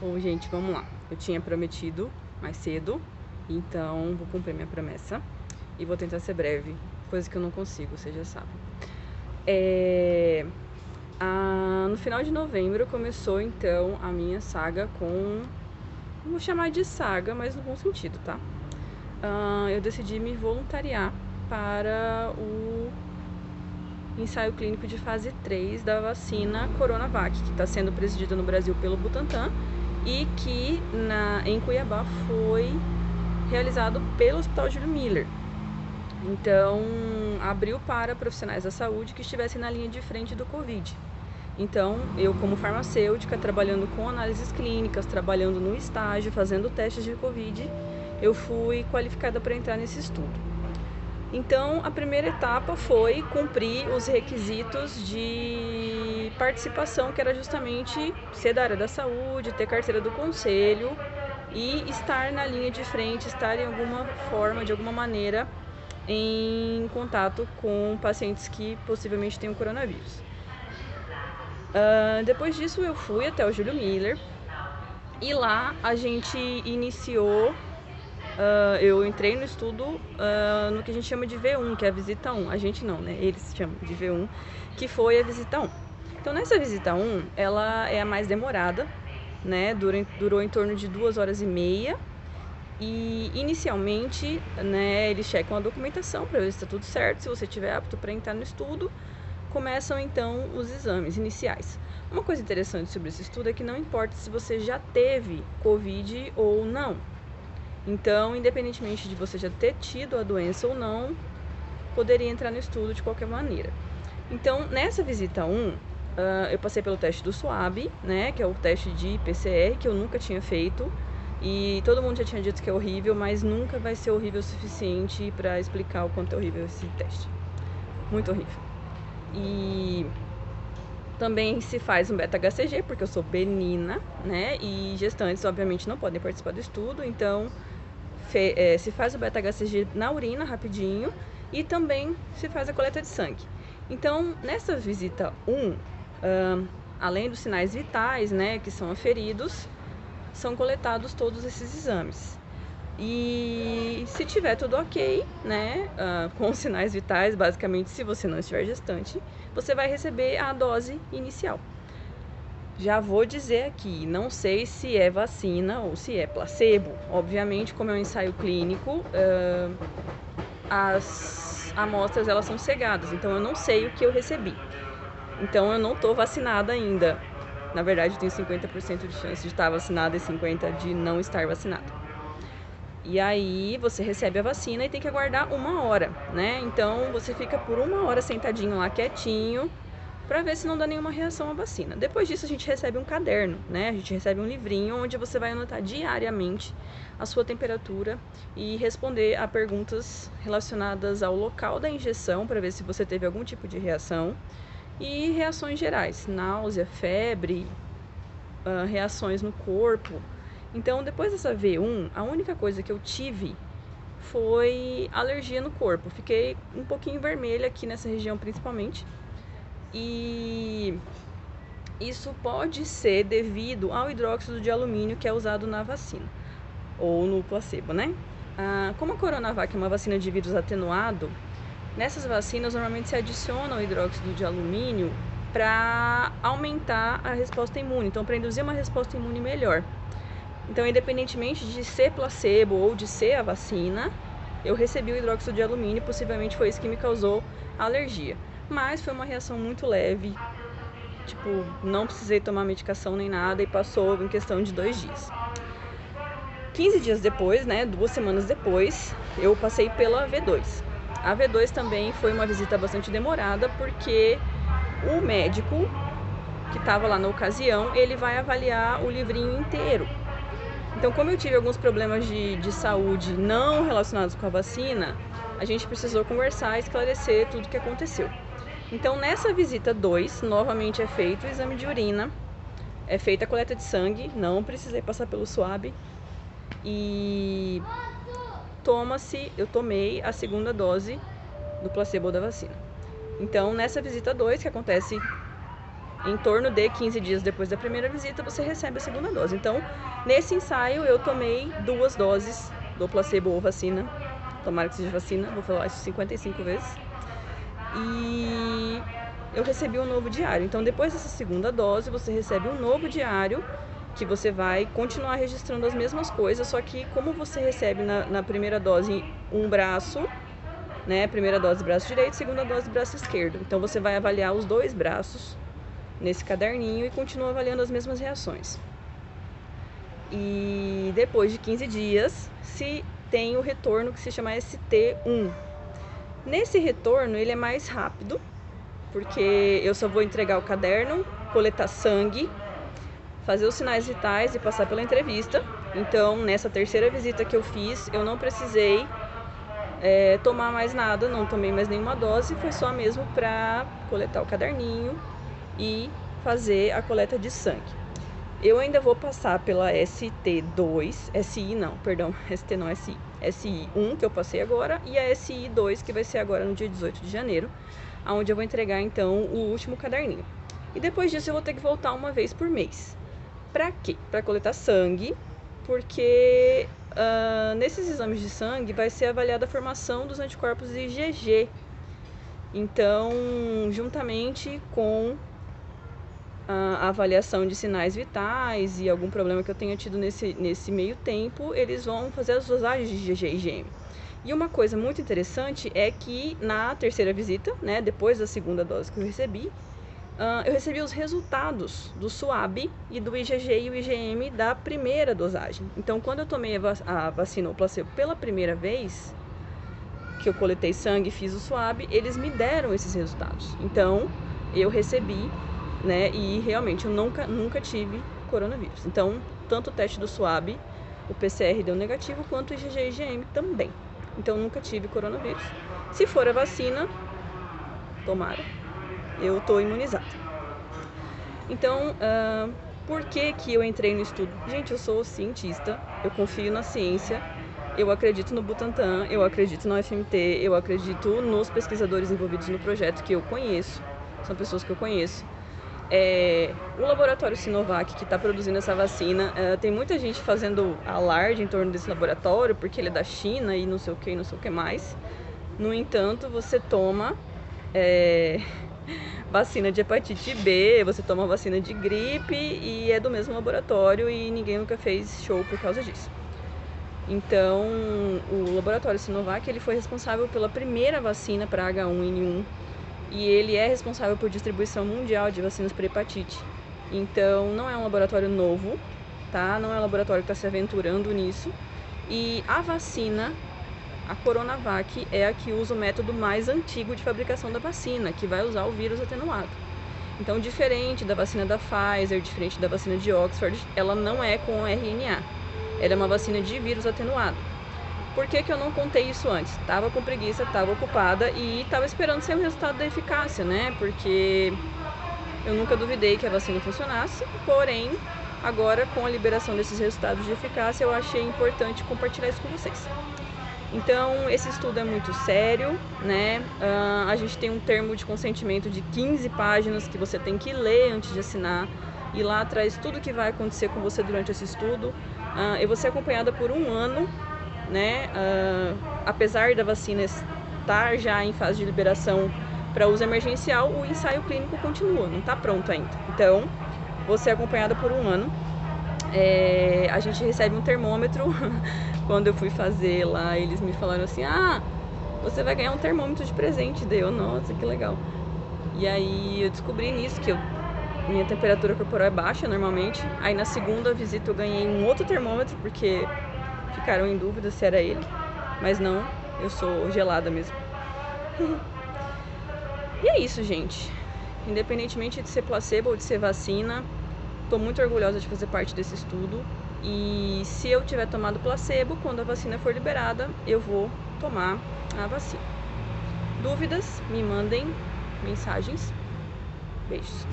Bom, gente, vamos lá. Eu tinha prometido mais cedo, então vou cumprir minha promessa e vou tentar ser breve, coisa que eu não consigo, você já sabe. No final de novembro começou então a minha saga com. Não vou chamar de saga, mas no bom sentido, tá? Eu decidi me voluntariar para o ensaio clínico de fase 3 da vacina Coronavac, que está sendo presidida no Brasil pelo Butantan e que em Cuiabá foi realizado pelo Hospital Júlio Miller. Então, abriu para profissionais da saúde que estivessem na linha de frente do Covid. Então, eu como farmacêutica, trabalhando com análises clínicas, trabalhando no estágio, fazendo testes de Covid, eu fui qualificada para entrar nesse estudo. Então, a primeira etapa foi cumprir os requisitos de participação, que era justamente ser da área da saúde, ter carteira do conselho e estar na linha de frente, estar em alguma forma, de alguma maneira, em contato com pacientes que possivelmente tenham coronavírus. Depois disso, eu fui até o Júlio Miller e lá a gente iniciou. Eu entrei no estudo no que a gente chama de V1, que é a visita 1. A gente não, né? Eles chamam de V1, que foi a visita 1. Então, nessa visita 1, ela é a mais demorada, né? Durou em torno de 2 horas e meia. E, inicialmente, né, eles checam a documentação para ver se está tudo certo. Se você estiver apto para entrar no estudo, começam, então, os exames iniciais. Uma coisa interessante sobre esse estudo é que não importa se você já teve Covid ou não. Então, independentemente de você já ter tido a doença ou não, poderia entrar no estudo de qualquer maneira. Então, nessa visita 1, eu passei pelo teste do SWAB, né, que é o teste de PCR, que eu nunca tinha feito. E todo mundo já tinha dito que é horrível, mas nunca vai ser horrível o suficiente para explicar o quanto é horrível esse teste. Muito horrível. E também se faz um beta-HCG, porque eu sou benina, né, e gestantes, obviamente, não podem participar do estudo. Então, se faz o beta-HCG na urina rapidinho e também se faz a coleta de sangue. Então, nessa visita 1, além dos sinais vitais, né, que são aferidos, são coletados todos esses exames. E se tiver tudo ok, né, com os sinais vitais, basicamente, se você não estiver gestante, você vai receber a dose inicial. Já vou dizer aqui, não sei se é vacina ou se é placebo. Obviamente, como é um ensaio clínico, as amostras elas são cegadas, então eu não sei o que eu recebi. Então eu não estou vacinada ainda. Na verdade, eu tenho 50% de chance de estar vacinada e 50% de não estar vacinada. E aí você recebe a vacina e tem que aguardar 1 hora, né? Então você fica por 1 hora sentadinho lá quietinho, para ver se não dá nenhuma reação à vacina. Depois disso a gente recebe um caderno, né? A gente recebe um livrinho onde você vai anotar diariamente a sua temperatura e responder a perguntas relacionadas ao local da injeção para ver se você teve algum tipo de reação e reações gerais, náusea, febre, reações no corpo. Então, depois dessa V1, a única coisa que eu tive foi alergia no corpo. Fiquei um pouquinho vermelha aqui nessa região principalmente. E isso pode ser devido ao hidróxido de alumínio que é usado na vacina, ou no placebo, né? Como a Coronavac é uma vacina de vírus atenuado, nessas vacinas normalmente se adiciona o hidróxido de alumínio para aumentar a resposta imune, então para induzir uma resposta imune melhor. Então, independentemente de ser placebo ou de ser a vacina, eu recebi o hidróxido de alumínio, possivelmente foi isso que me causou a alergia. Mas foi uma reação muito leve, tipo, não precisei tomar medicação nem nada e passou em questão de 2 dias. 15 dias depois, né, 2 semanas depois, eu passei pela V2. A V2 também foi uma visita bastante demorada, porque o médico que estava lá na ocasião, ele vai avaliar o livrinho inteiro. Então, como eu tive alguns problemas de saúde não relacionados com a vacina, a gente precisou conversar e esclarecer tudo o que aconteceu. Então, nessa visita 2, novamente é feito o exame de urina, é feita a coleta de sangue, não precisei passar pelo SWAB, e eu tomei a segunda dose do placebo da vacina. Então, nessa visita 2, que acontece em torno de 15 dias depois da primeira visita, você recebe a segunda dose. Então, nesse ensaio, eu tomei 2 doses do placebo ou vacina. Tomara que seja vacina, vou falar isso 55 vezes. E eu recebi um novo diário. Então, depois dessa segunda dose, você recebe um novo diário que você vai continuar registrando as mesmas coisas, só que como você recebe na primeira dose um braço, né? Primeira dose braço direito, segunda dose braço esquerdo. Então, você vai avaliar os 2 braços nesse caderninho e continua avaliando as mesmas reações. E depois de 15 dias, se tem o retorno que se chama ST1. Nesse retorno, ele é mais rápido, porque eu só vou entregar o caderno, coletar sangue, fazer os sinais vitais e passar pela entrevista. Então, nessa terceira visita que eu fiz, eu não precisei tomar mais nada, não tomei mais nenhuma dose, foi só mesmo para coletar o caderninho e fazer a coleta de sangue. Eu ainda vou passar pela ST2, SI não, perdão, ST não, SI. SI1 que eu passei agora e a SI2 que vai ser agora no dia 18 de janeiro, onde eu vou entregar então o último caderninho. E depois disso eu vou ter que voltar uma vez por mês. Pra quê? Pra coletar sangue, porque nesses exames de sangue vai ser avaliada a formação dos anticorpos IgG. Então, juntamente com a avaliação de sinais vitais e algum problema que eu tenha tido nesse meio tempo, eles vão fazer as dosagens de IgG e IgM. E uma coisa muito interessante é que na terceira visita, né, depois da segunda dose que eu recebi os resultados do SWAB e do IgG e o IgM da primeira dosagem. Então, quando eu tomei a vacina ou placebo pela primeira vez, que eu coletei sangue e fiz o SWAB, eles me deram esses resultados. Então, eu recebi, né, e realmente eu nunca tive coronavírus. Então, tanto o teste do SWAB, o PCR deu negativo, quanto o IgG e IgM também. Então, nunca tive coronavírus. Se for a vacina, tomara, eu tô imunizada. Então, por que eu entrei no estudo? Gente, eu sou cientista, eu confio na ciência, eu acredito no Butantan, eu acredito no FMT, eu acredito nos pesquisadores envolvidos no projeto que eu conheço, são pessoas que eu conheço. O laboratório Sinovac que está produzindo essa vacina, tem muita gente fazendo alarde em torno desse laboratório, porque ele é da China e não sei o que, não sei o que mais. No entanto, você toma vacina de hepatite B, você toma vacina de gripe e é do mesmo laboratório e ninguém nunca fez show por causa disso. Então, o laboratório Sinovac, ele foi responsável pela primeira vacina para H1N1 e ele é responsável por distribuição mundial de vacinas para hepatite. Então, não é um laboratório novo, tá? Não é um laboratório que está se aventurando nisso. E a vacina, a Coronavac, é a que usa o método mais antigo de fabricação da vacina, que vai usar o vírus atenuado. Então, diferente da vacina da Pfizer, diferente da vacina de Oxford, ela não é com RNA. Ela é uma vacina de vírus atenuado. Por que eu não contei isso antes? Tava com preguiça, tava ocupada e tava esperando sair o resultado da eficácia, né? Porque eu nunca duvidei que a vacina funcionasse, porém, agora com a liberação desses resultados de eficácia, eu achei importante compartilhar isso com vocês. Então, esse estudo é muito sério, né? A gente tem um termo de consentimento de 15 páginas que você tem que ler antes de assinar. E lá traz tudo o que vai acontecer com você durante esse estudo. Eu vou ser acompanhada por 1 ano, né? Apesar da vacina estar já em fase de liberação para uso emergencial, o ensaio clínico continua, não está pronto ainda. Então, vou ser acompanhada por 1 ano. A gente recebe um termômetro. Quando eu fui fazer lá, eles me falaram assim: você vai ganhar um termômetro de presente. Daí eu, nossa, que legal. E aí eu descobri nisso que minha temperatura corporal é baixa normalmente. Aí na segunda visita eu ganhei um outro termômetro, porque ficaram em dúvida se era ele. Mas não, eu sou gelada mesmo. E é isso, gente. Independentemente de ser placebo ou de ser vacina, tô muito orgulhosa de fazer parte desse estudo. E se eu tiver tomado placebo, quando a vacina for liberada, eu vou tomar a vacina. Dúvidas? Me mandem mensagens. Beijos.